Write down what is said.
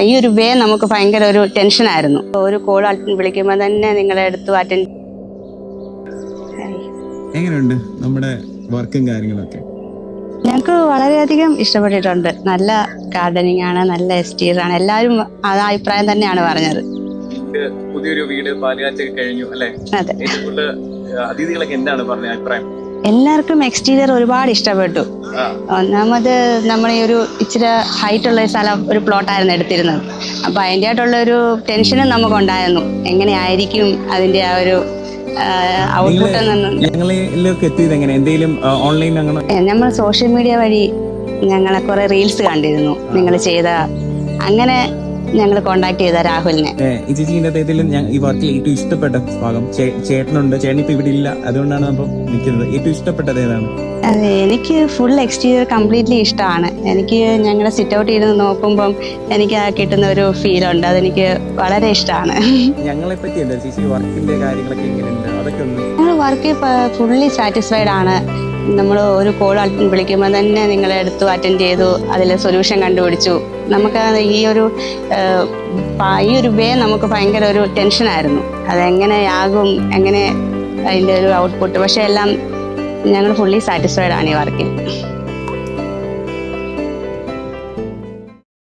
ഈ ഒരു വേ നമുക്ക് ഭയങ്കര ഒരു ടെൻഷനായിരുന്നു. ഒരു കോൾ വിളിക്കുമ്പോൾ തന്നെ നിങ്ങളെ എടുത്തു അറ്റൻഡ്. എങ്ങനെയുണ്ട് നമ്മുടെ വർക്കും കാര്യങ്ങളൊക്കെ? ഞങ്ങൾക്ക് വളരെയധികം ഇഷ്ടപ്പെട്ടിട്ടുണ്ട്. നല്ല ഗാർഡനിങ് ആണ്, നല്ല എക്സ്റ്റീരിയർ ആണ്. എല്ലാവരും ആ അഭിപ്രായം തന്നെയാണ് പറഞ്ഞത്. പുതിയൊരു വീട് പാലുകാച്ചൊക്കെ കഴിഞ്ഞു അല്ലെ? അതെ. ഏറ്റവും കൂടുതൽ അതിഥികളൊക്കെ എന്താണ് പറഞ്ഞ അഭിപ്രായം? എല്ലാവർക്കും എക്സ്റ്റീരിയർ ഒരുപാട് ഇഷ്ടപ്പെട്ടു. ഒന്നാമത് നമ്മൾ ഈ ഒരു ഇച്ചിരി ഹൈറ്റ് ഉള്ള സ്ഥലം, ഒരു പ്ലോട്ടായിരുന്നു എടുത്തിരുന്നത്. അപ്പൊ അതിൻ്റെ ആയിട്ടുള്ള ഒരു ടെൻഷനും നമുക്കുണ്ടായിരുന്നു, എങ്ങനെയായിരിക്കും അതിന്റെ ആ ഒരു ഔട്ട്പുട്ട്. നമ്മൾ സോഷ്യൽ മീഡിയ വഴി ഞങ്ങളെ കുറെ റീൽസ് കണ്ടിരുന്നു നിങ്ങൾ ചെയ്ത, അങ്ങനെ ഞങ്ങൾ കോണ്ടാക്ട് ചെയ്ത രാഹുലിനെ. ഈ ചേച്ചിന്റെ ഈ വർക്കിൽ ഏറ്റവും ഇഷ്ടപ്പെട്ട ഭാഗം? ചേട്ടനുണ്ട്, ചേട്ടൻ ഇപ്പൊ ഇവിടെ ഇല്ല, അതുകൊണ്ടാണ് അപ്പൊ നിൽക്കുന്നത്. ഏറ്റവും ഇഷ്ടപ്പെട്ടത് ഏതാണ്? അതെ, എനിക്ക് ഫുൾ എക്സ്റ്റീരിയർ കംപ്ലീറ്റ്ലി ഇഷ്ടമാണ്. എനിക്ക് ഞങ്ങളുടെ സിറ്റ് ഔട്ട് ഇരുന്ന് നോക്കുമ്പം എനിക്ക് ആ കിട്ടുന്ന ഒരു ഫീൽ ഉണ്ട്, അതെനിക്ക് വളരെ ഇഷ്ടമാണ്. ഞങ്ങളെ പറ്റി എന്താ ചേച്ചി, വർക്കിന്റെ കാര്യങ്ങളൊക്കെ എങ്ങനെയുണ്ട്? അതൊക്കെ ഞങ്ങൾ വർക്ക് ഫുള്ളി സാറ്റിസ്ഫൈഡ് ആണ്. നമ്മൾ ഒരു കോൾ വിളിക്കുമ്പോൾ തന്നെ നിങ്ങളെ എടുത്തു അറ്റൻഡ് ചെയ്തു, അതിൽ സൊല്യൂഷൻ കണ്ടുപിടിച്ചു. നമുക്ക് ഈ ഒരു വേ നമുക്ക് ഭയങ്കര ഒരു ടെൻഷനായിരുന്നു, അതെങ്ങനെയാകും, എങ്ങനെ അതിൻ്റെ ഒരു ഔട്ട്പുട്ട്. പക്ഷെ എല്ലാം ഞങ്ങൾ ഫുള്ളി സാറ്റിസ്ഫൈഡ് ആണ് ഈ വർക്കിൽ.